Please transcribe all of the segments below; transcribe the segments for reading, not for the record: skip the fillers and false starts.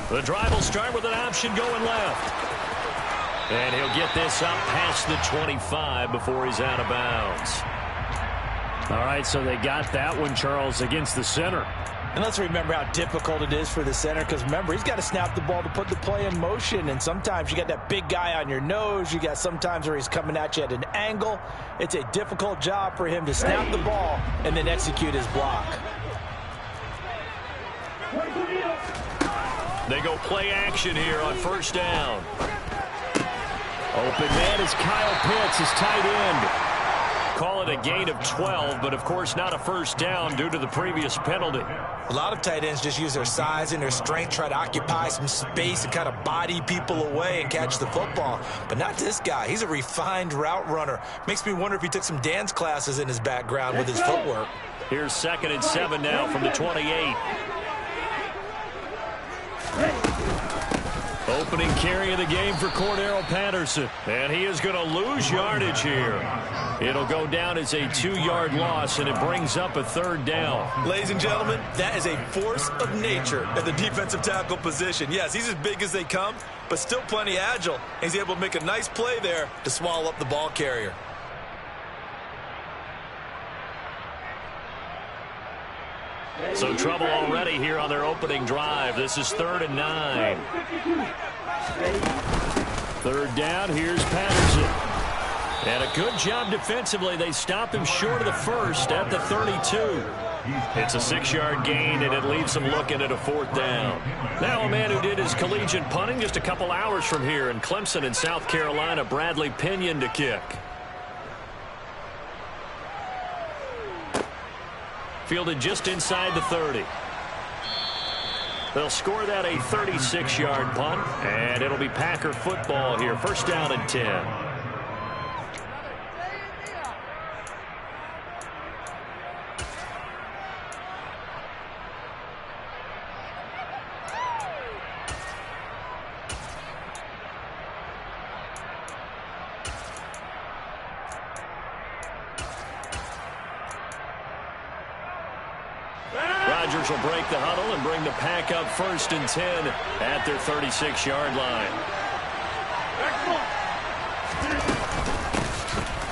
The drive will start with an option going left. And he'll get this up past the 25 before he's out of bounds. All right, so they got that one, Charles, against the center. And let's remember how difficult it is for the center, because remember, he's got to snap the ball to put the play in motion, and sometimes you got that big guy on your nose. You got sometimes where he's coming at you at an angle. It's a difficult job for him to snap the ball and then execute his block. They go play action here on first down. Open man is Kyle Pitts, his tight end. Call it a gain of 12, but of course not a first down due to the previous penalty. A lot of tight ends just use their size and their strength, try to occupy some space and kind of body people away and catch the football. But not this guy. He's a refined route runner. Makes me wonder if he took some dance classes in his background with his footwork. Here's 2nd and 7 now from the 28. Opening carry of the game for Cordero Patterson. And he is going to lose yardage here. It'll go down as a 2-yard loss, and it brings up a 3rd down. Ladies and gentlemen, that is a force of nature at the defensive tackle position. Yes, he's as big as they come, but still plenty agile. He's able to make a nice play there to swallow up the ball carrier. So trouble already here on their opening drive. This is 3rd and 9. 3rd down, here's Patterson. And a good job defensively. They stop him short of the first at the 32. It's a 6-yard gain, and it leaves them looking at a 4th down. Now a man who did his collegiate punting just a couple hours from here in Clemson in South Carolina, Bradley Pinion to kick. Fielded just inside the 30. They'll score that a 36-yard punt, and it'll be Packer football here. First down and 10. Rodgers will break the huddle and bring the Pack up 1st and 10 at their 36-yard line.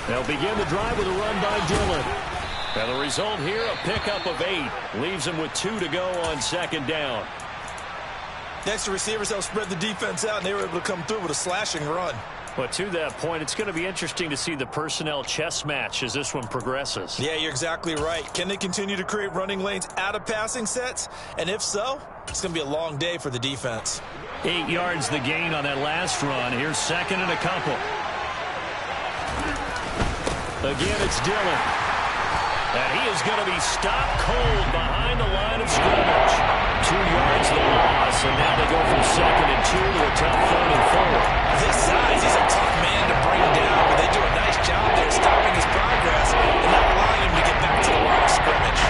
They'll begin the drive with a run by Dillon. And the result here, a pickup of 8. Leaves them with 2 to go on 2nd down. Next, the receivers help spread the defense out, and they were able to come through with a slashing run. But to that point, it's going to be interesting to see the personnel chess match as this one progresses. Yeah, you're exactly right. Can they continue to create running lanes out of passing sets? And if so, it's going to be a long day for the defense. 8 yards the gain on that last run. Here's 2nd and a couple. Again, it's Dillon. And he is going to be stopped cold behind the line of scrimmage. 2 yards the loss, and now they go from 2nd and 2 to a tough 3rd and 4. This size, he's a tough man to bring down, but they do a nice job there stopping his progress and not allowing him to get back to the line of scrimmage.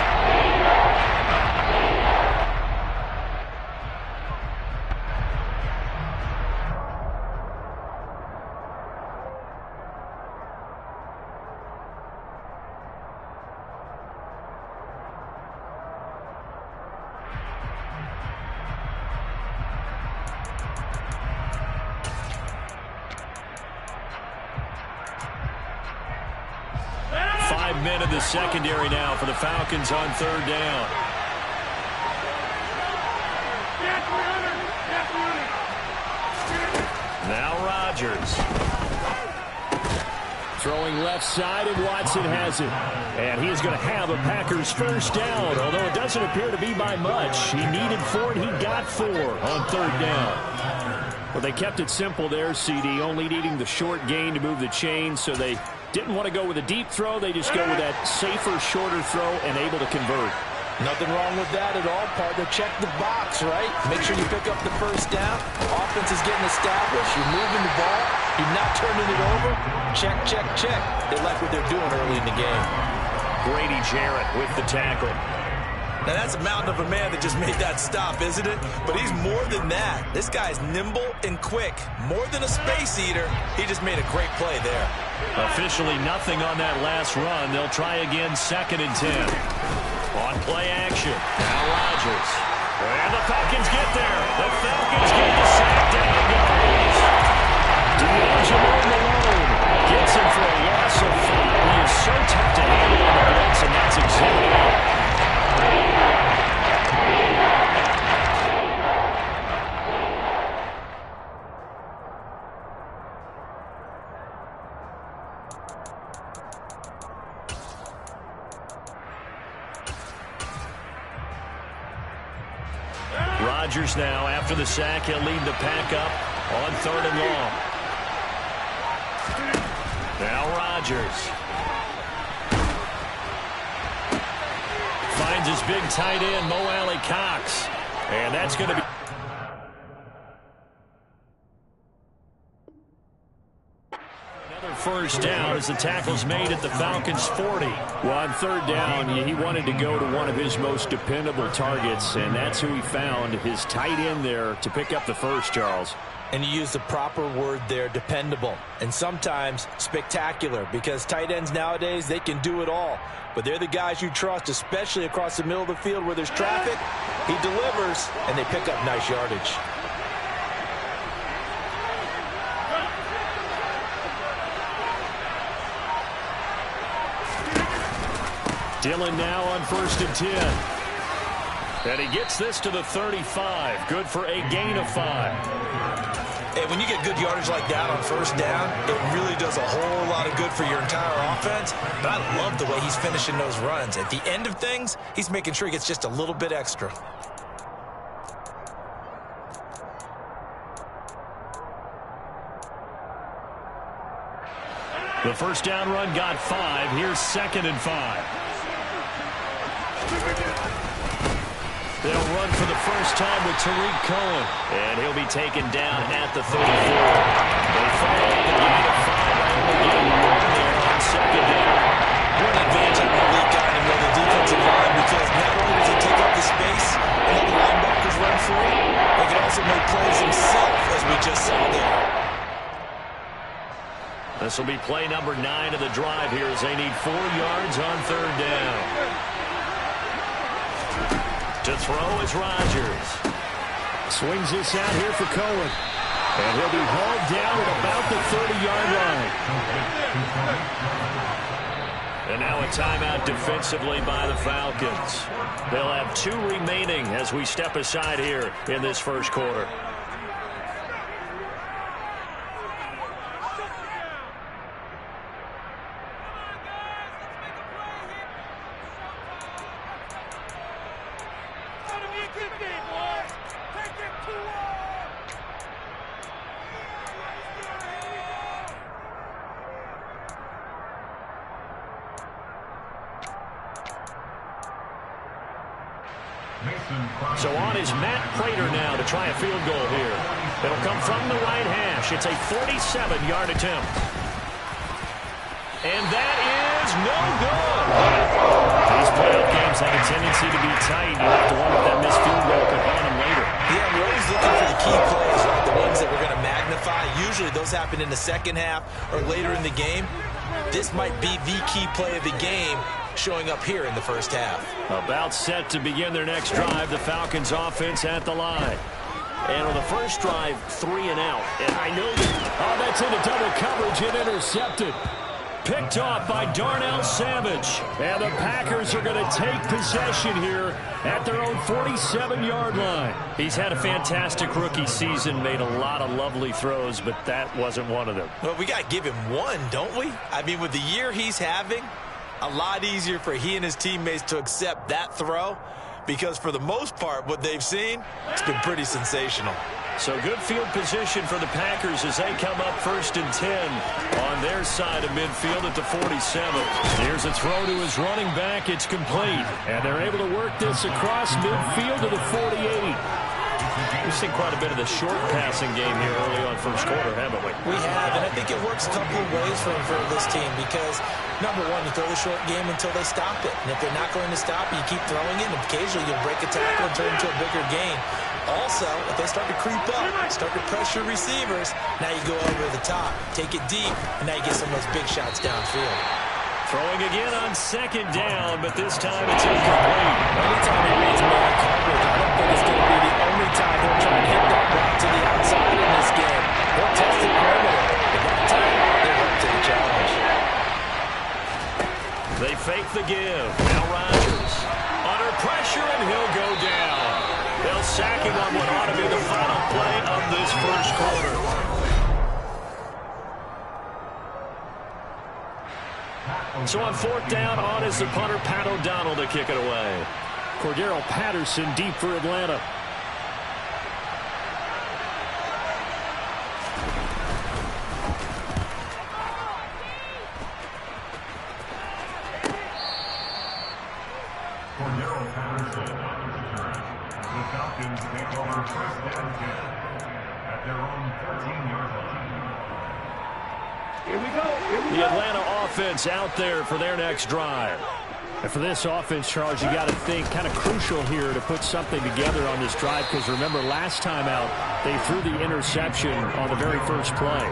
Men in the secondary now for the Falcons on 3rd down. Now Rodgers. Throwing left side, and Watson has it. And he is going to have a Packers first down, although it doesn't appear to be by much. He needed 4, and he got 4 on 3rd down. Well, they kept it simple there, CD, only needing the short gain to move the chain, so they didn't want to go with a deep throw. They just go with that safer, shorter throw and able to convert. Nothing wrong with that at all, partner. Check the box, right? Make sure you pick up the first down. Offense is getting established. You're moving the ball. You're not turning it over. Check, check, check. They like what they're doing early in the game. Grady Jarrett with the tackle. Now, that's a mountain of a man that just made that stop, isn't it? But he's more than that. This guy's nimble and quick. More than a space eater. He just made a great play there. Officially nothing on that last run. They'll try again 2nd and 10. On play action. Now Rodgers. And the Falcons get there. The Falcons get the sack. Down goes. D'Angelo Malone gets him for a loss of 5. He is so tough to handle on the blitz, and that's exhibited. Rodgers now, after the sack, he'll lead the pack up on 3rd and long. Now Rodgers finds his big tight end, Mo Alley Cox. And that's going to be... first down as the tackle's made at the Falcons' 40. Well, on 3rd down, he wanted to go to one of his most dependable targets, and that's who he found, his tight end there, to pick up the first, Charles. And you use the proper word there, dependable, and sometimes spectacular, because tight ends nowadays, they can do it all. But they're the guys you trust, especially across the middle of the field where there's traffic. He delivers, and they pick up nice yardage. Dillon now on 1st and 10. And he gets this to the 35. Good for a gain of 5. And when you get good yardage like that on 1st down, it really does a whole lot of good for your entire offense. But I love the way he's finishing those runs. At the end of things, he's making sure he gets just a little bit extra. The 1st down run got 5. Here's 2nd and 5. They'll run for the first time with Tariq Cohen. And he'll be taken down at the 34. They follow up the gain of 5. Only getting 1 there on 2nd down. What an advantage on the lead guy in the middle of the defensive line, because not only does he take up the space and let the linebackers run free, he can also make plays himself, as we just saw there. This will be play number 9 of the drive here as they need 4 yards on 3rd down. To throw is Rodgers. Swings this out here for Cohen. And he'll be hauled down at about the 30-yard line. And now a timeout defensively by the Falcons. They'll have 2 remaining as we step aside here in this first quarter. So on is Matt Prater now to try a field goal here. It'll come from the right hash. It's a 47-yard attempt. And that is no good. These playoff games have a tendency to be tight. You have to wonder if that missed field goal could haunt them later. Yeah, we're always looking for the key plays, like the ones that we're going to magnify. Usually those happen in the second half or later in the game. This might be the key play of the game, showing up here in the first half. About set to begin their next drive, the Falcons offense at the line. And on the first drive, 3 and out. And I know that, that's into double coverage and intercepted. Picked off by Darnell Savage. And the Packers are going to take possession here at their own 47-yard line. He's had a fantastic rookie season, made a lot of lovely throws, but that wasn't one of them. Well, we got to give him one, don't we? I mean, with the year he's having, a lot easier for he and his teammates to accept that throw, because for the most part, what they've seen, it's been pretty sensational. So good field position for the Packers as they come up 1st and 10 on their side of midfield at the 47. Here's a throw to his running back. It's complete. And they're able to work this across midfield to the 48. We've seen quite a bit of the short passing game here early on first quarter, haven't we? We have, and I think it works a couple of ways for this team because, number one, you throw the short game until they stop it. And if they're not going to stop it, you keep throwing it, and occasionally you'll break a tackle and turn into a bigger gain. Also, if they start to creep up, start to pressure receivers, now you go over the top, take it deep, and now you get some of those big shots downfield. Throwing again on second down, but this time it's incomplete. Anytime he reads man coverage, I don't think it's going to be the only time he'll try and hit that route to the outside in this game. He'll test the perimeter. But that time, they're up to the challenge. They fake the give. Now Rodgers under pressure, and he'll go down. They'll sack him on what ought to be the final play of this first quarter. So on fourth down, on is the punter, Pat O'Donnell, to kick it away. Cordero Patterson deep for Atlanta. Cordero Patterson on the return. The Falcons take over first down at their own 13-yard line. Here we go. The Atlanta offense out there for their next drive. And for this offense, Charles, you got to think kind of crucial here to put something together on this drive, because remember last time out they threw the interception on the very first play.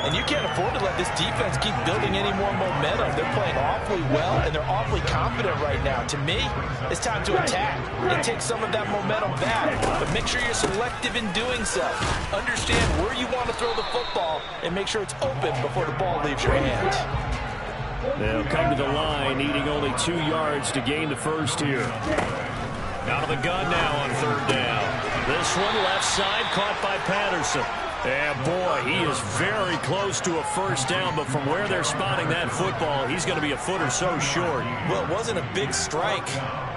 And you can't afford to let this defense keep building any more momentum. They're playing awfully well, and they're awfully confident right now. To me, it's time to attack and take some of that momentum back. But make sure you're selective in doing so. Understand where you want to throw the football and make sure it's open before the ball leaves your hands. They'll come to the line, needing only 2 yards to gain the first here. Out of the gun now on third down. This one left side, caught by Patterson. And boy, he is very close to a first down, but from where they're spotting that football, he's going to be a foot or so short. Well, it wasn't a big strike,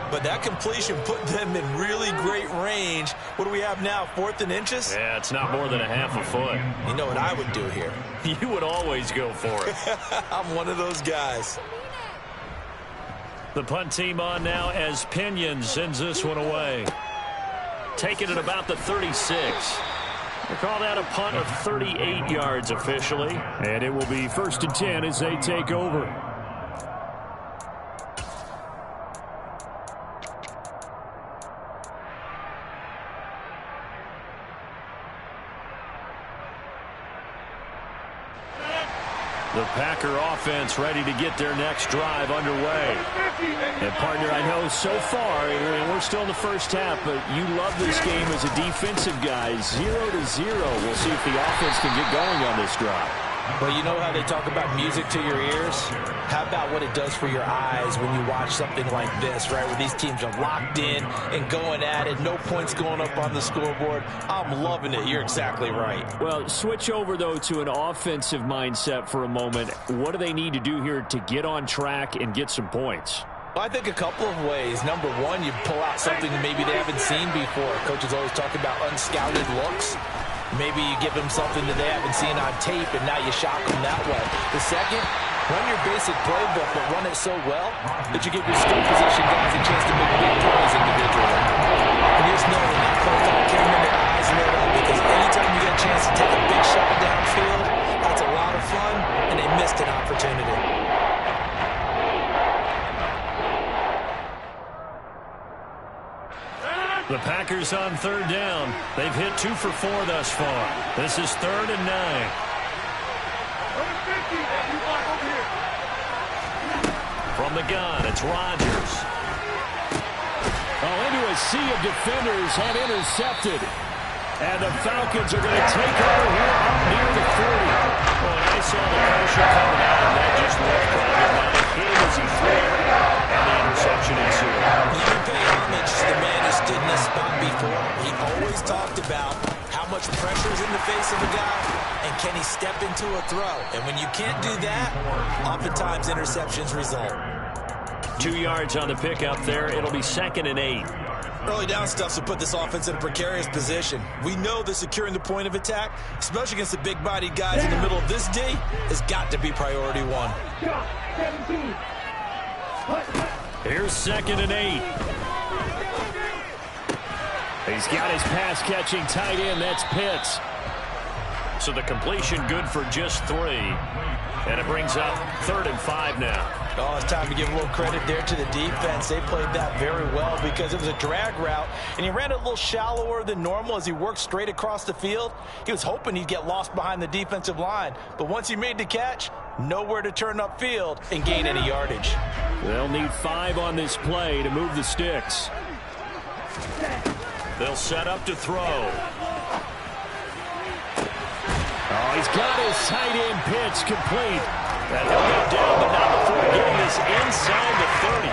but that completion put them in really great range. What do we have now, 4th and inches? Yeah, it's not more than a half a foot. You know what I would do here? You would always go for it. I'm one of those guys. The punt team on now as Pinion sends this one away. Taking it about the 36. They call that a punt of 38 yards officially. And it will be 1st and 10 as they take over. The Packer offense ready to get their next drive underway. And, partner, I know so far, we're still in the first half, but you love this game as a defensive guy. 0-0. We'll see if the offense can get going on this drive. Well, you know how they talk about music to your ears? How about what it does for your eyes when you watch something like this, right, where these teams are locked in and going at it, no points going up on the scoreboard? I'm loving it. You're exactly right. Well, switch over, though, to an offensive mindset for a moment. What do they need to do here to get on track and get some points? Well, I think a couple of ways. Number one, you pull out something maybe they haven't seen before. Coaches always talk about unscouted looks. Maybe you give them something that they haven't seen on tape, and now you shock them that way. The second, run your basic playbook, but run it so well that you give your skill position guys a chance to make big plays individually. And you just know when that play call came in, their eyes lit up, because anytime you get a chance to take a big shot downfield, that's a lot of fun, and they missed an opportunity. The Packers on third down. They've hit 2 for 4 thus far. This is 3rd and 9. From the gun, it's Rodgers. Oh, into a sea of defenders have intercepted. And the Falcons are going to take over here up near the 40. Oh, and I saw the pressure coming out, and that just left Rodgers down. Hit him as he threw it, and the interception ensued. You pay homage to the man who stood in this spot before. He always talked about how much pressure is in the face of a guy, and can he step into a throw. And when you can't do that, oftentimes interceptions result. 2 yards on the pickup there. It'll be 2nd and 8. Early down stuff to put this offense in a precarious position. We know that securing the point of attack, especially against the big-bodied guys in the middle of this D, has got to be priority one. Here's 2nd and 8. He's got his pass-catching tight end. That's Pitts. So the completion good for just 3. And it brings up 3rd and 5 now. Oh, it's time to give a little credit there to the defense. They played that very well because it was a drag route, and he ran it a little shallower than normal as he worked straight across the field. He was hoping he'd get lost behind the defensive line, but once he made the catch, nowhere to turn upfield and gain any yardage. They'll need 5 on this play to move the sticks. They'll set up to throw. Oh, he's got his tight end pitch complete. And he'll go down, but not before getting this inside the 30.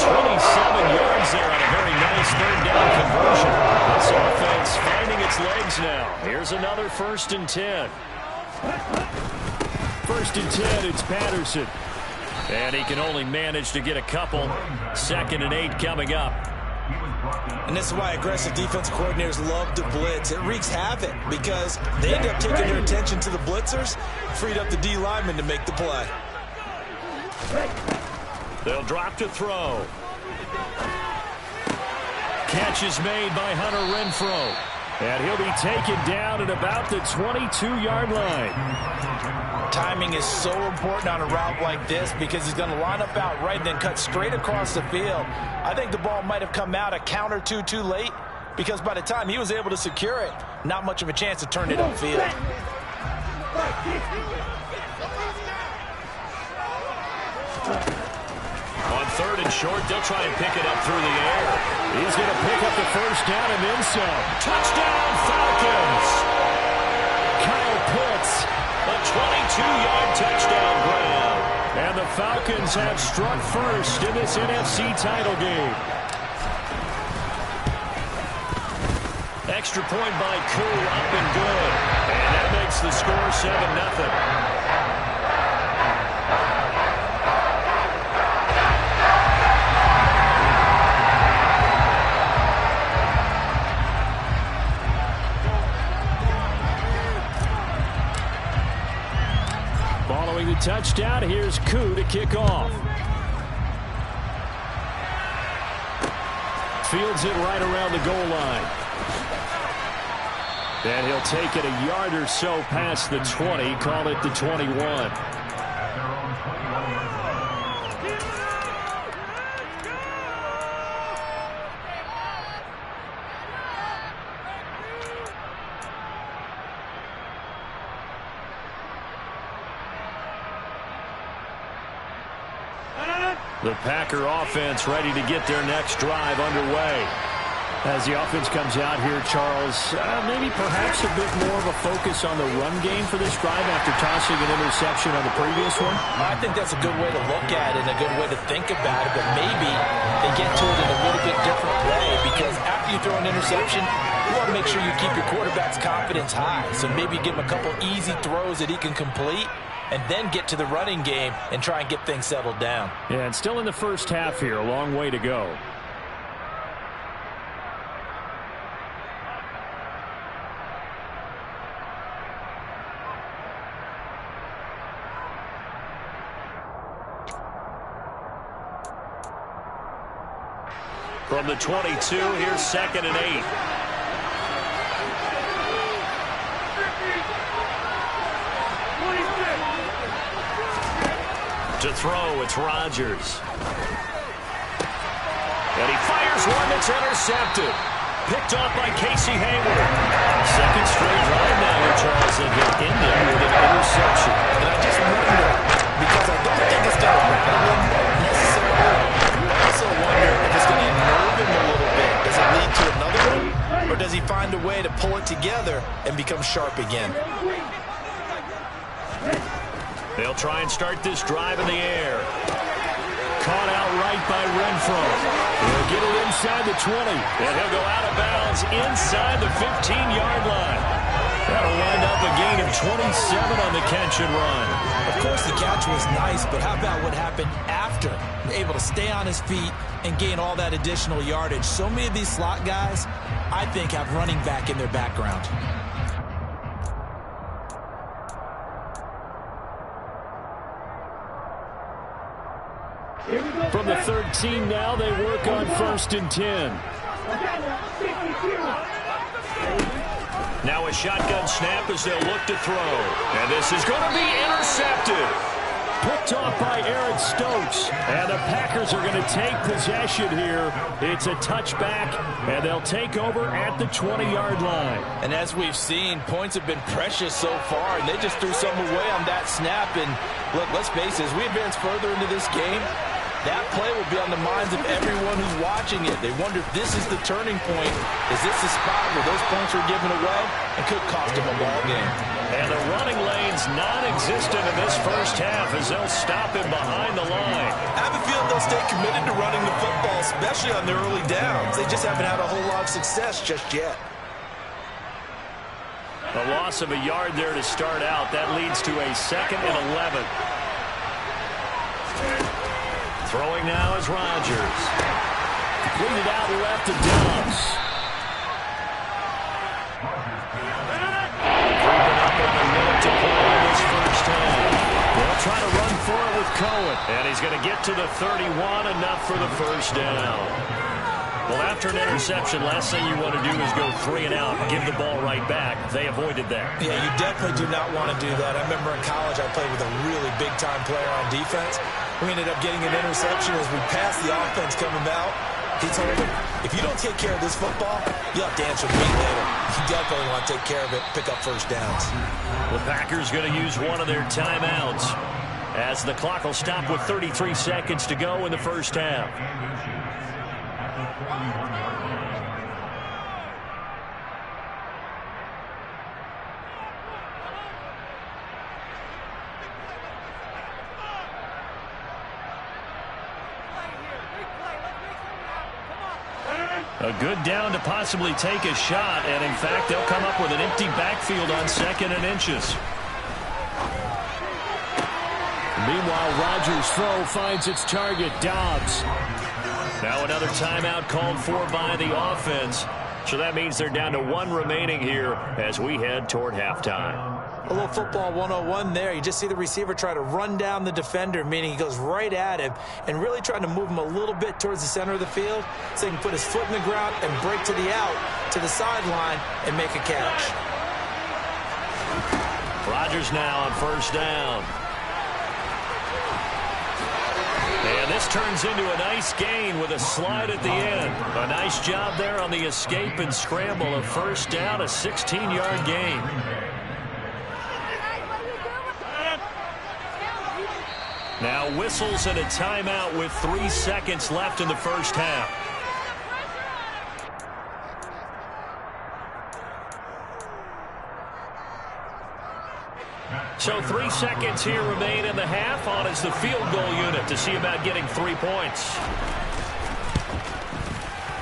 27 yards there on a very nice third down conversion. This offense finding its legs now. Here's another 1st and 10. 1st and 10, it's Patterson. And he can only manage to get a couple. 2nd and 8 coming up. And this is why aggressive defensive coordinators love to blitz. It wreaks havoc because they end up taking their attention to the blitzers, freed up the D lineman to make the play. They'll drop to throw. Catch is made by Hunter Renfrow. And he'll be taken down at about the 22-yard line. Timing is so important on a route like this because he's going to line up out right and then cut straight across the field. I think the ball might have come out a count or two too late because by the time he was able to secure it, not much of a chance to turn it upfield. On 3rd and short, they'll try and pick it up through the air. He's going to pick up the 1st down and then some. Touchdown, Falcons! Kyle Pitts. A 22-yard touchdown grab. And the Falcons have struck first in this NFC title game. Extra point by Koo, up and good. And that makes the score 7-0. Following the touchdown, here's Koo to kick off. Fields it right around the goal line. And he'll take it a yard or so past the 20, call it the 21. The Packer offense ready to get their next drive underway. As the offense comes out here, Charles, maybe perhaps a bit more of a focus on the run game for this drive after tossing an interception on the previous one? I think that's a good way to look at it and a good way to think about it, but maybe they get to it in a little bit different way because after you throw an interception, you want to make sure you keep your quarterback's confidence high. So maybe give him a couple easy throws that he can complete and then get to the running game and try and get things settled down. Yeah, and still in the first half here, a long way to go. From the 22, here's 2nd and 8. To throw, it's Rodgers. And he fires one that's intercepted. Picked off by Casey Hayward. 2nd straight drive now here, Charles, and he'll end it with an interception. And I just wonder, because I don't think it's going to rattle him necessarily, I also wonder if it's going to nerve him a little bit. Does it lead to another one? Or does he find a way to pull it together and become sharp again? They'll try and start this drive in the air. Caught out right by Renfrow. He'll get it inside the 20. And he'll go out of bounds inside the 15-yard line. That'll wind up a gain of 27 on the catch and run. Of course, the catch was nice, but how about what happened after? Able to stay on his feet and gain all that additional yardage. So many of these slot guys, I think, have running back in their background. From the 13 now, they work on 1st and 10. Now a shotgun snap as they'll look to throw. And this is going to be intercepted. Picked off by Aaron Stokes. And the Packers are going to take possession here. It's a touchback, and they'll take over at the 20-yard line. And as we've seen, points have been precious so far, and they just threw some away on that snap. And look, let's face it, as we advance further into this game, that play will be on the minds of everyone who's watching it. They wonder if this is the turning point. Is this the spot where those points are given away and could cost them a ball game? And the running lane's non-existent in this first half as they'll stop him behind the line. I have a feeling they'll stay committed to running the football, especially on their early downs. They just haven't had a whole lot of success just yet. A loss of a yard there to start out. That leads to a 2nd and 11. Throwing now is Rodgers. Completed out left to Dobbs. Creeping up on the minute to play in this first half. They'll try to run for it with Cohen. And he's going to get to the 31, enough for the first down. Well, after an interception, last thing you want to do is go 3 and out and give the ball right back. They avoided that. Yeah, you definitely do not want to do that. I remember in college I played with a really big-time player on defense. We ended up getting an interception as we passed the offense coming out. He told him, if you don't take care of this football, you'll have to answer to me later. You definitely want to take care of it, pick up first downs. The Packers going to use one of their timeouts as the clock will stop with 33 seconds to go in the first half. A good down to possibly take a shot, and in fact, they'll come up with an empty backfield on 2nd and inches. Meanwhile, Rodgers' throw finds its target, Dobbs. Now another timeout called for by the offense. So that means they're down to 1 remaining here as we head toward halftime. A little football 101 there. You just see the receiver try to run down the defender, meaning he goes right at him and really trying to move him a little bit towards the center of the field so he can put his foot in the ground and break to the out, to the sideline, and make a catch. Rodgers now on first down. And this turns into a nice gain with a slide at the end. A nice job there on the escape and scramble. A first down, a 16-yard gain. Now whistles and a timeout with 3 seconds left in the first half. So 3 seconds here remain in the half. On is the field goal unit to see about getting 3 points.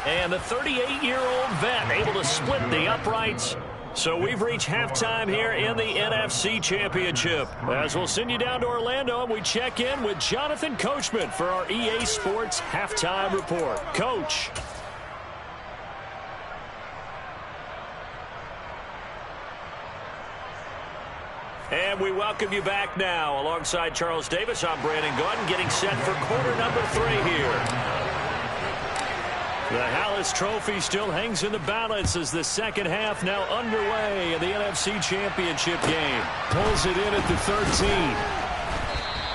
And the 38-year-old vet able to split the uprights. So we've reached halftime here in the NFC Championship. As we'll send you down to Orlando, and we check in with Jonathan Coachman for our EA Sports Halftime Report. Coach. And we welcome you back now. Alongside Charles Davis, I'm Brandon Gordon, getting set for quarter number 3 here. The Hallis Trophy still hangs in the balance as the second half now underway in the NFC Championship game. Pulls it in at the 13.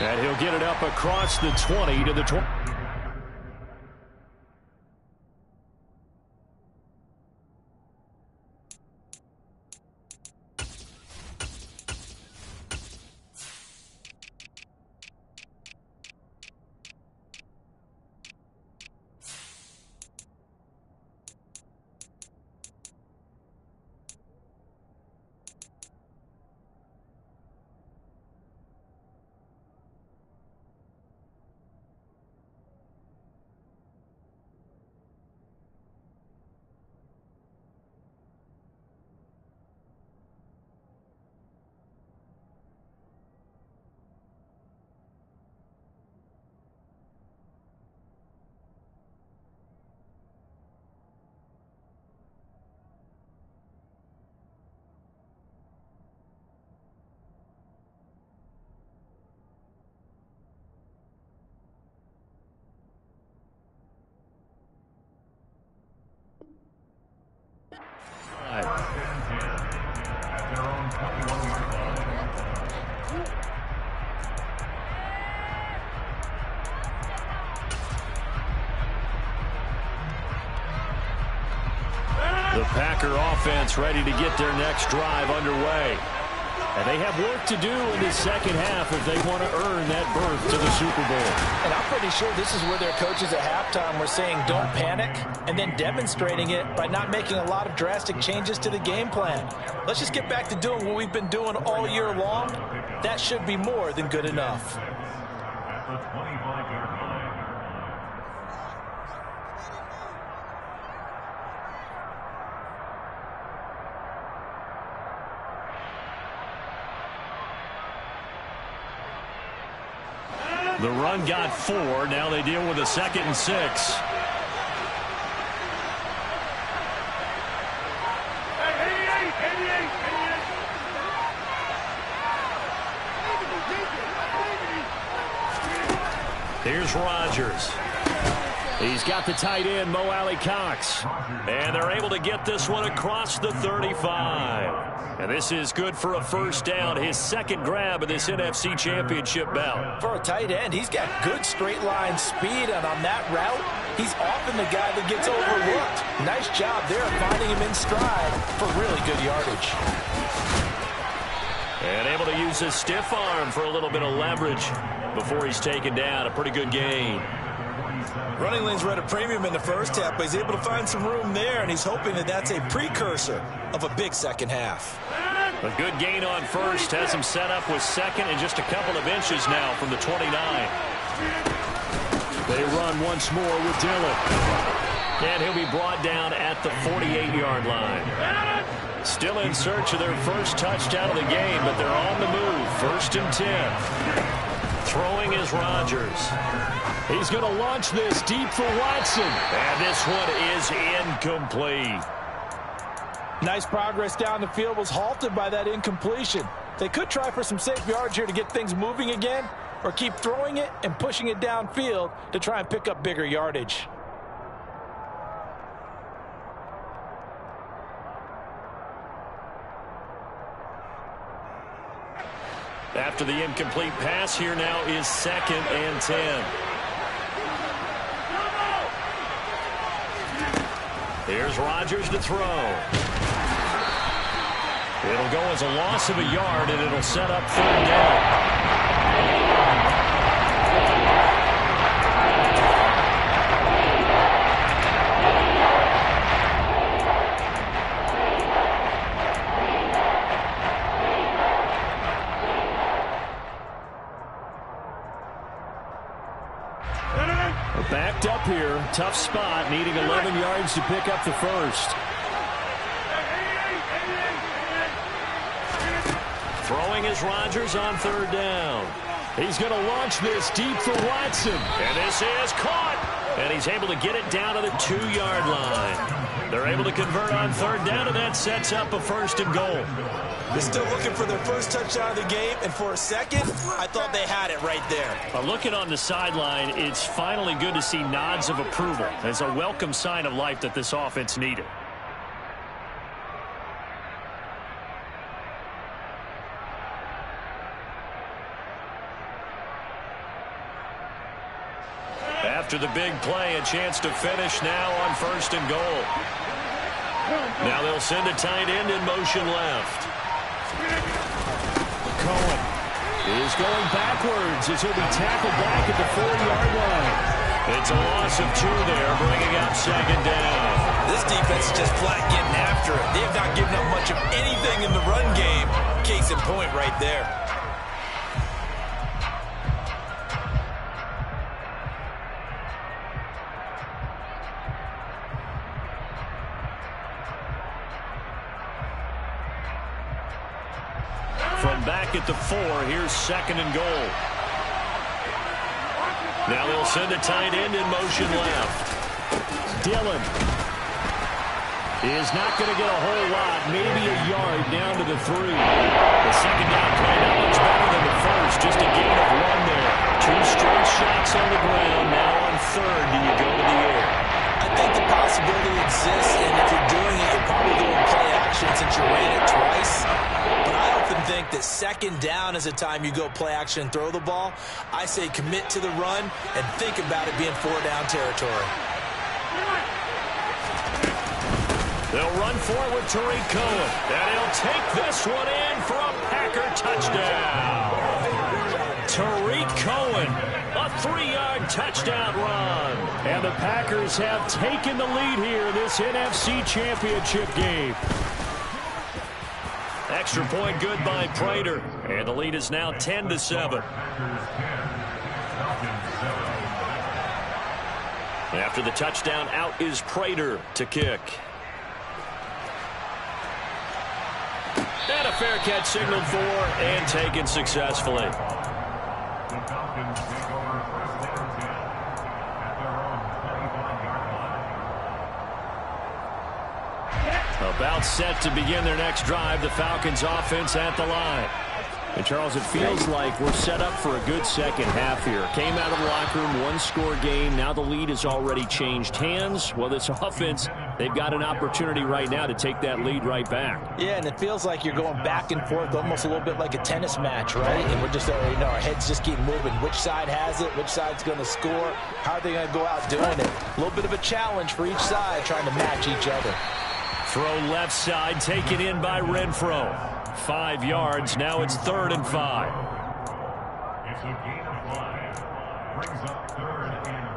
And he'll get it up across the 20 to the 20. The Packer offense ready to get their next drive underway. And they have work to do in the second half if they want to earn that berth to the Super Bowl. And I'm pretty sure this is where their coaches at halftime were saying don't panic, and then demonstrating it by not making a lot of drastic changes to the game plan. Let's just get back to doing what we've been doing all year long. That should be more than good enough. At the 25-yard line. The run got 4. Now they deal with a 2nd and 6. Here's Rodgers. He's got the tight end, Mo Alley-Cox. And they're able to get this one across the 35. And this is good for a first down. His second grab of this NFC Championship bout. For a tight end, he's got good straight line speed, and on that route, he's often the guy that gets overlooked. Nice job there finding him in stride for really good yardage. And able to use his stiff arm for a little bit of leverage before he's taken down. A pretty good gain. Running lanes were at a premium in the first half, but he's able to find some room there, and he's hoping that that's a precursor of a big second half. A good gain on first. Has him set up with second and just a couple of inches now from the 29. They run once more with Dillon. And he'll be brought down at the 48-yard line. Still in search of their first touchdown of the game, but they're on the move. 1st and 10. Throwing is Rodgers. He's going to launch this deep for Watson. And this one is incomplete. Nice progress down the field, was halted by that incompletion. They could try for some safe yards here to get things moving again, or keep throwing it and pushing it downfield to try and pick up bigger yardage. After the incomplete pass, here now is 2nd and 10. Here's Rodgers to throw. It'll go as a loss of a yard, and it'll set up 3rd down. Backed up here. Tough spot. Needing 11 yards to pick up the first. Throwing is Rodgers on 3rd down. He's going to launch this deep for Watson. And this is caught. And he's able to get it down to the 2-yard line. They're able to convert on 3rd down, and that sets up a 1st and goal. They're still looking for their first touchdown of the game, and for a second, I thought they had it right there. Looking on the sideline, it's finally good to see nods of approval. It's a welcome sign of life that this offense needed. After the big play, a chance to finish now on 1st and goal. Now they'll send a tight end in motion left. Cohen is going backwards as he'll be tackled back at the 4-yard line. It's a loss of 2 there, bringing up 2nd down. This defense is just flat getting after it. They have not given up much of anything in the run game. Case in point right there. From back at the 4, here's 2nd and goal. Now they'll send a tight end in motion left. Dillon is not going to get a whole lot, maybe a yard down to the 3. The 2nd down play not much better than the first, just a gain of 1 there. 2 straight shots on the ground. Now on 3rd, do you go to the air? I think the possibility exists, and if you're doing it, you're probably going to play action since you ran it twice. But I often think that 2nd down is a time you go play action and throw the ball. I say commit to the run and think about it being 4-down territory. They'll run for it with Tariq Cohen. And he'll take this one in for a Packer touchdown. Tariq Cohen, a 3-yard touchdown run. And the Packers have taken the lead here in this NFC Championship game. Extra point good by Prater. And the lead is now 10-7. After the touchdown, out is Prater to kick. And a fair catch signaled for and taken successfully. The Falcons take over first down 10 at their own 25-yard line. About set to begin their next drive. The Falcons offense at the line. And, Charles, it feels like we're set up for a good second half here. Came out of the locker room, one-score game. Now the lead has already changed hands. Well, this offense, they've got an opportunity right now to take that lead right back. Yeah, and it feels like you're going back and forth, almost a little bit like a tennis match, right? And we're just, our heads just keep moving. Which side has it? Which side's going to score? How are they going to go out doing it? A little bit of a challenge for each side, trying to match each other. Throw left side, taken in by Renfro. 5 yards. Now it's 3rd and 5. It's a gain of 5. Brings up 3rd and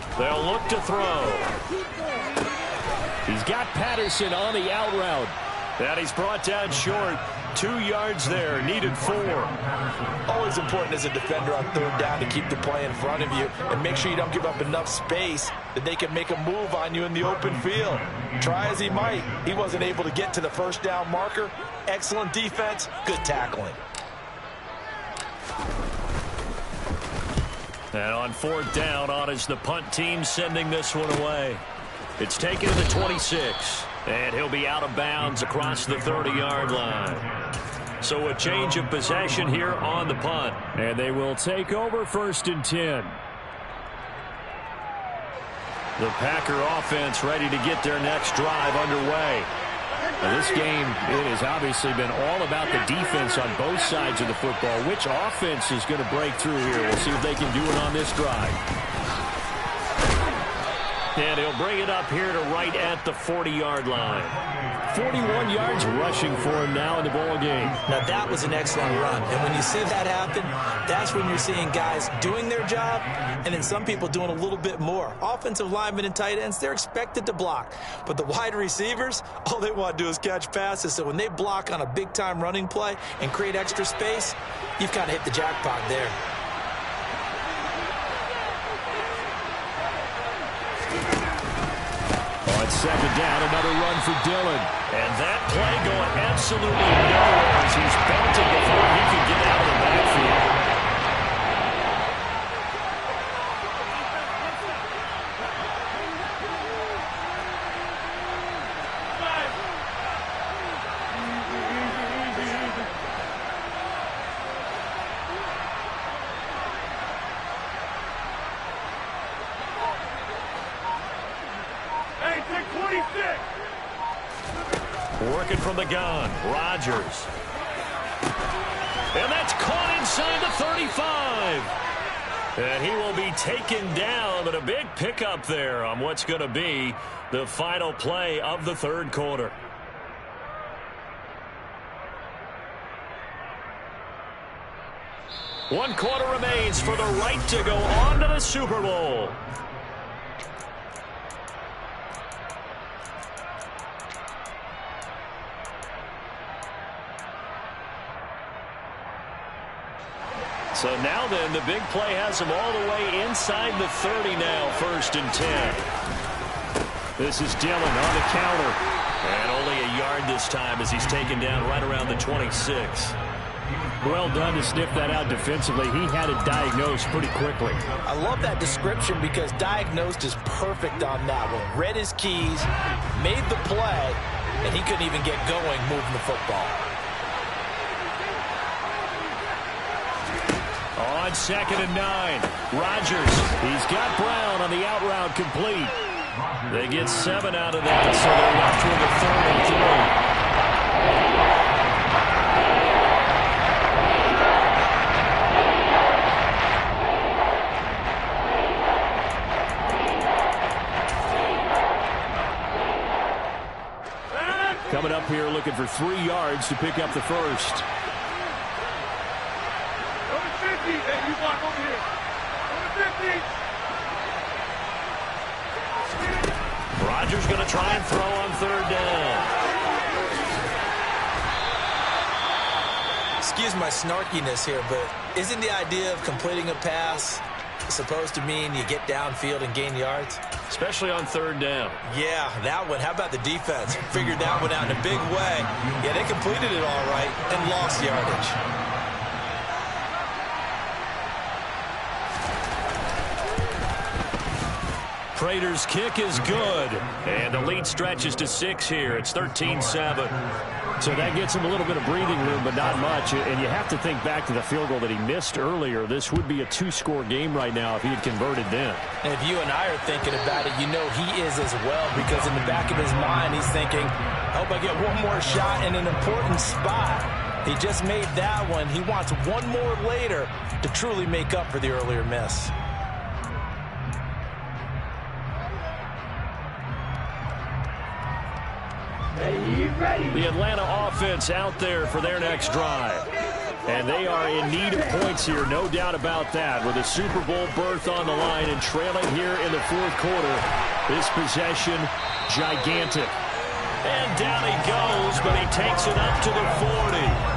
5. They'll look to throw. He's got Patterson on the out route. And he's brought down short. 2 yards there. Needed 4. Always important as a defender on 3rd down to keep the play in front of you and make sure you don't give up enough space that they can make a move on you in the open field. Try as he might, he wasn't able to get to the first down marker. Excellent defense, good tackling. And on 4th down, on is the punt team sending this one away. It's taken to the 26. And he'll be out of bounds across the 30-yard line. So a change of possession here on the punt. And they will take over 1st and 10. The Packer offense ready to get their next drive underway. Now this game, it has obviously been all about the defense on both sides of the football. Which offense is going to break through here? We'll see if they can do it on this drive. And he'll bring it up here to right at the 40-yard line. 41 yards rushing for him now in the ball game. Now, that was an excellent run. And when you see that happen, that's when you're seeing guys doing their job and then some people doing a little bit more. Offensive linemen and tight ends, they're expected to block. But the wide receivers, all they want to do is catch passes. So when they block on a big-time running play and create extra space, you've kind of hit the jackpot there. On 2nd down, another run for Dillon. And that play going absolutely nowhere as he's belted before he can get out of the backfield. Working from the gun, Rodgers. And that's caught inside the 35. And he will be taken down, but a big pickup there on what's going to be the final play of the 3rd quarter. One quarter remains for the right to go on to the Super Bowl. So now then, the big play has him all the way inside the 30 now, 1st and 10. This is Dillon on the counter. And only a yard this time as he's taken down right around the 26. Well done to sniff that out defensively. He had it diagnosed pretty quickly. I love that description because diagnosed is perfect on that one. Read his keys, made the play, and he couldn't even get going moving the football. On 2nd and 9, Rodgers. He's got Brown on the out route complete. They get 7 out of that, so they're left with a 3rd and 3. Coming up here looking for 3 yards to pick up the first. Number 50, hey, you block over here. Number 50. Rodgers going to try and throw on third down. Excuse my snarkiness here, but isn't the idea of completing a pass supposed to mean you get downfield and gain yards? Especially on third down. Yeah, that one. How about the defense? Figured that one out in a big way. Yeah, they completed it all right and lost yardage. Prater's kick is good. And the lead stretches to 6 here. It's 13-7. So that gets him a little bit of breathing room, but not much. And you have to think back to the field goal that he missed earlier. This would be a 2-score game right now if he had converted then. And if you and I are thinking about it, you know he is as well, because in the back of his mind, he's thinking, I hope I get one more shot in an important spot. He just made that one. He wants one more later to truly make up for the earlier miss. The Atlanta offense out there for their next drive. And they are in need of points here, no doubt about that, with a Super Bowl berth on the line and trailing here in the fourth quarter. This possession, gigantic. And down he goes, but he takes it up to the 40.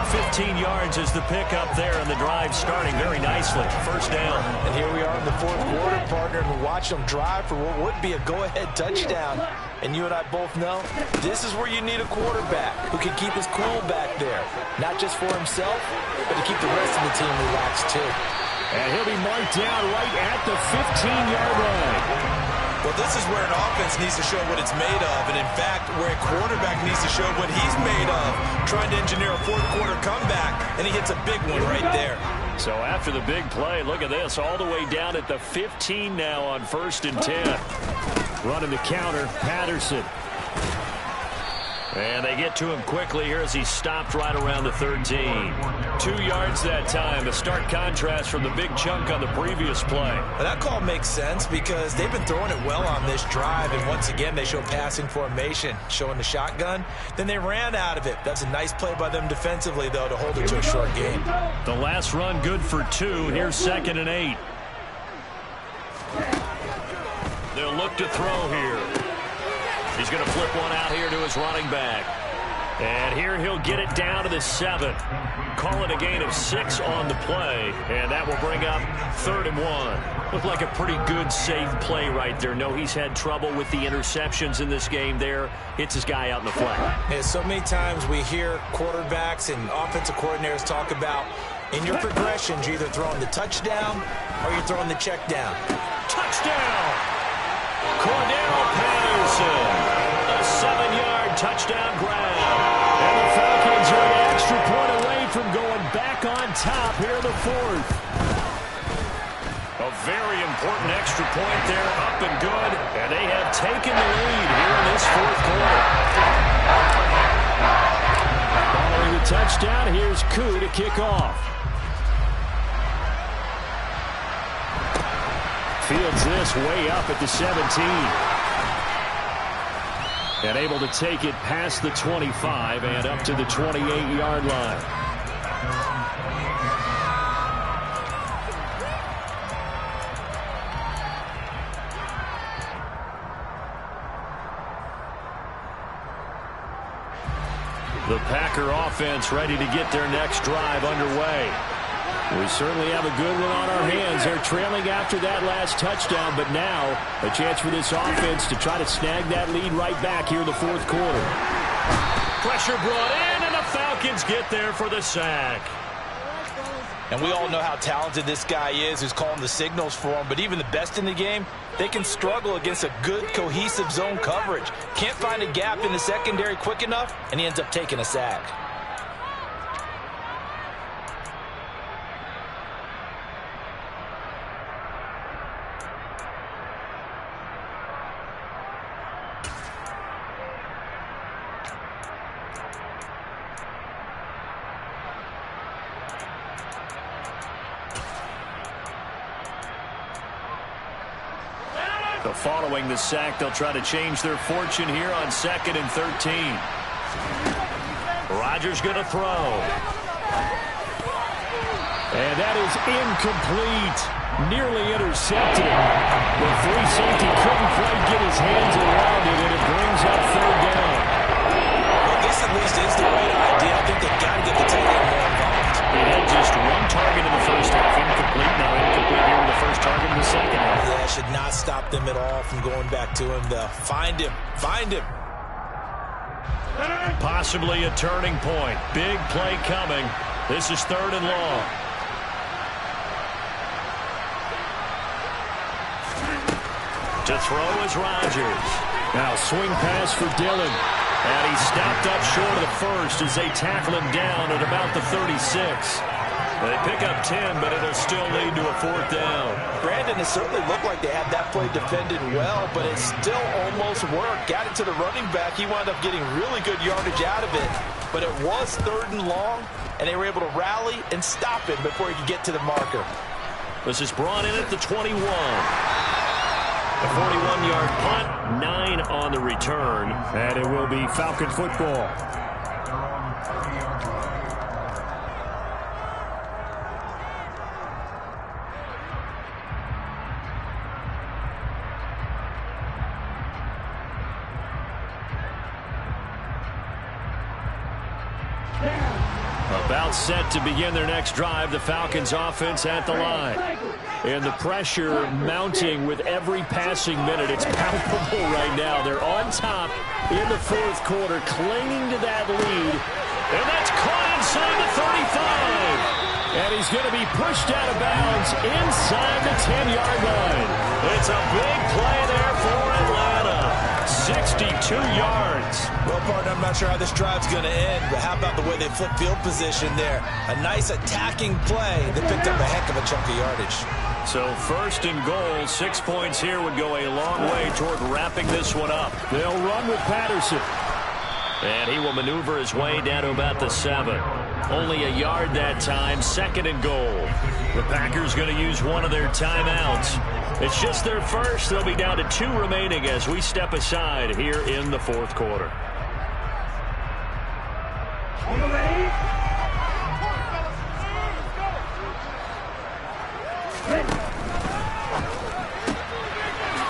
15 yards is the pickup there, and the drive starting very nicely. First down. And here we are in the fourth quarter, partner, and we watch them drive for what would be a go-ahead touchdown. And you and I both know this is where you need a quarterback who can keep his cool back there. Not just for himself, but to keep the rest of the team relaxed too. And he'll be marked down right at the 15-yard line. Well, this is where an offense needs to show what it's made of, and in fact, where a quarterback needs to show what he's made of, trying to engineer a fourth-quarter comeback, and he hits a big one right there. So after the big play, look at this, all the way down at the 15 now on 1st and 10. Running the counter, Patterson. And they get to him quickly here as he stopped right around the 13. 2 yards that time, a stark contrast from the big chunk on the previous play. Well, that call makes sense because they've been throwing it well on this drive, and once again they show passing formation, showing the shotgun. Then they ran out of it. That's a nice play by them defensively, though, to hold it to a short game. The last run good for 2. Here's 2nd and 8. They'll look to throw here. He's going to flip one out here to his running back. And here he'll get it down to the 7. Call it a gain of 6 on the play. And that will bring up 3rd and 1. Looked like a pretty good, safe play right there. No, he's had trouble with the interceptions in this game there. Hits his guy out in the flat. Yeah, so many times we hear quarterbacks and offensive coordinators talk about in your progressions, you're either throwing the touchdown or you're throwing the check down. Touchdown! Cordell Patterson. A 7-yard touchdown grab. And the Falcons are an extra point away from going back on top here in the fourth. A very important extra point there, up and good. And they have taken the lead here in this fourth quarter. Following the touchdown, here's Koo to kick off. Fields this way up at the 17. And able to take it past the 25 and up to the 28-yard line. The Packer offense ready to get their next drive underway. We certainly have a good one on our hands. They're trailing after that last touchdown, but now a chance for this offense to try to snag that lead right back here in the fourth quarter. Pressure brought in, and the Falcons get there for the sack. And we all know how talented this guy is who's calling the signals for him, but even the best in the game, they can struggle against a good, cohesive zone coverage. Can't find a gap in the secondary quick enough, and he ends up taking a sack. Following the sack, they'll try to change their fortune here on 2nd and 13. Rodgers going to throw. And that is incomplete. Nearly intercepted. The free safety couldn't quite get his hands around it, and it brings up third down. Well, this at least is the right idea. I think they've got to get the tight end more involved. He had just one target in the first half. Incomplete. Now incomplete here with the first target in the second half. Yeah, it should not stop them at all from going back to him, though. Find him. Find him. Possibly a turning point. Big play coming. This is 3rd and long. To throw is Rodgers. Now swing pass for Dillon. And he's stopped up short of the first as they tackle him down at about the 36. They pick up 10, but it'll still lead to a 4th down. Brandon, it certainly looked like they had that play defended well, but it still almost worked. Got it to the running back. He wound up getting really good yardage out of it. But it was 3rd and long, and they were able to rally and stop him before he could get to the marker. This is brought in at the 21. A 41-yard punt, 9 on the return. And it will be Falcon football. About set to begin their next drive, the Falcons offense at the line. And the pressure mounting with every passing minute. It's palpable right now. They're on top in the 4th quarter, clinging to that lead. And that's caught inside the 35. And he's going to be pushed out of bounds inside the 10-yard line. It's a big play there for Atlanta. 62 yards. Well, partner, I'm not sure how this drive's going to end, but how about the way they flip field position there? A nice attacking play that picked up a heck of a chunk of yardage. So 1st and goal, 6 points here would go a long way toward wrapping this one up. They'll run with Patterson. And he will maneuver his way down to about the 7. Only a yard that time, 2nd and goal. The Packers going to use one of their timeouts. It's just their first. They'll be down to 2 remaining as we step aside here in the 4th quarter.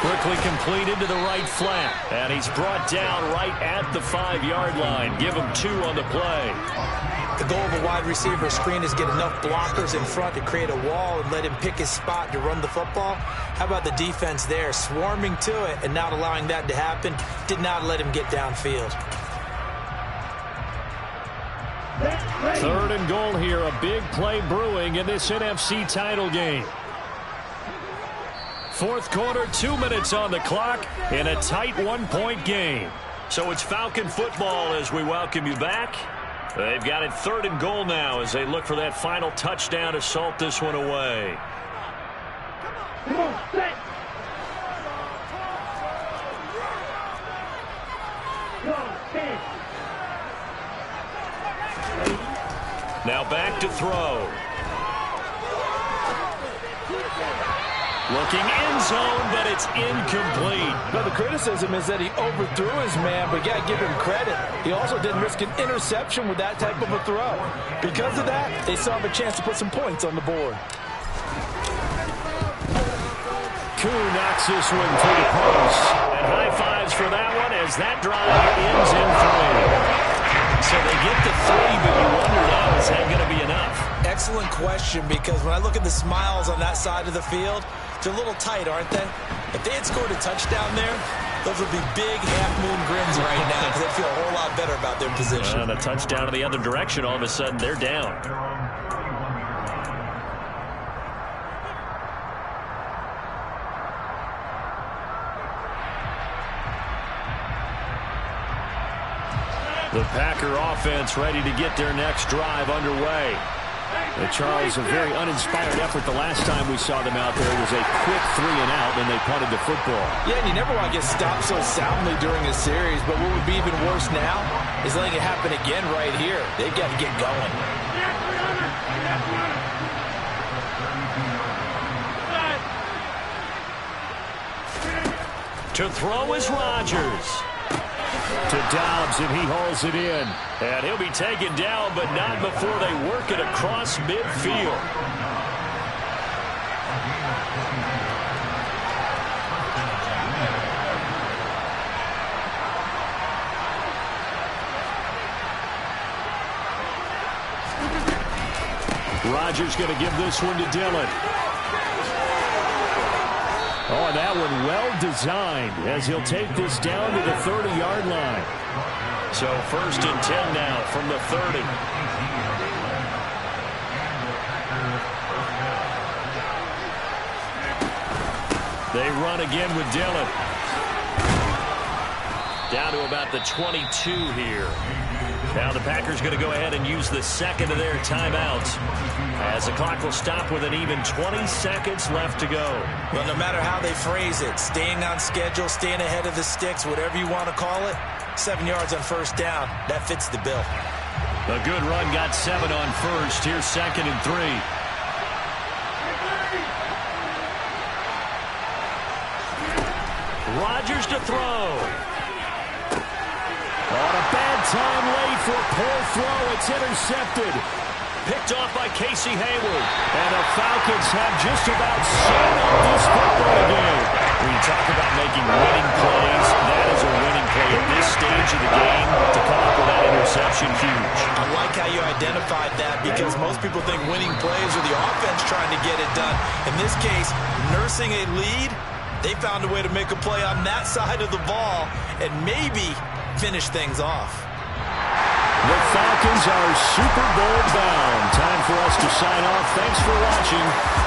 Quickly completed to the right flat. And he's brought down right at the 5-yard line. Give him 2 on the play. The goal of a wide receiver screen is get enough blockers in front to create a wall and let him pick his spot to run the football. How about the defense there? Swarming to it and not allowing that to happen. Did not let him get downfield. 3rd and goal here. A big play brewing in this NFC title game. 4th quarter, 2 minutes on the clock in a tight 1-point game. So it's Falcon football as we welcome you back. They've got it 3rd and goal now as they look for that final touchdown to salt this one away. Come on, set. Now back to throw. Looking end zone, but it's incomplete. But the criticism is that he overthrew his man, but you got to give him credit. He also didn't risk an interception with that type of a throw. Because of that, they still have a chance to put some points on the board. Koo knocks this one to the post. And high fives for that one as that drive ends in 3. So they get to 3, but you wonder now, is that going to be enough? Excellent question, because when I look at the smiles on that side of the field, they're a little tight, aren't they? If they had scored a touchdown there, those would be big half-moon grins right now because they feel a whole lot better about their position. And a touchdown in the other direction, all of a sudden they're down. The Packer offense ready to get their next drive underway. Charles, a very uninspired effort the last time we saw them out there. It was a quick 3-and-out, and they punted the football. Yeah, and you never want to get stopped so soundly during a series, but what would be even worse now is letting it happen again right here. They've got to get going. To throw is Rodgers. To Dobbs, and he hauls it in. And he'll be taken down, but not before they work it across midfield. Rodgers going to give this one to Dillon. Oh, and that one well designed as he'll take this down to the 30-yard line. So 1st and 10 now from the 30. They run again with Dillon. Down to about the 22 here. Now the Packers going to go ahead and use the second of their timeouts as the clock will stop with an even 20 seconds left to go. Well, no matter how they phrase it, staying on schedule, staying ahead of the sticks, whatever you want to call it, 7 yards on 1st down, that fits the bill. A good run got 7 on 1st. Here's 2nd and 3. Rodgers to throw. On a bad time late for a poor throw. It's intercepted. Picked off by Casey Hayward. And the Falcons have just about sewn up this football game. When you talk about making winning plays, that is a winning play at this stage of the game. To come up with that interception, huge. I like how you identified that because most people think winning plays are the offense trying to get it done. In this case, nursing a lead, they found a way to make a play on that side of the ball and maybe finish things off. The Falcons are Super Bowl bound. Time for us to sign off. Thanks for watching.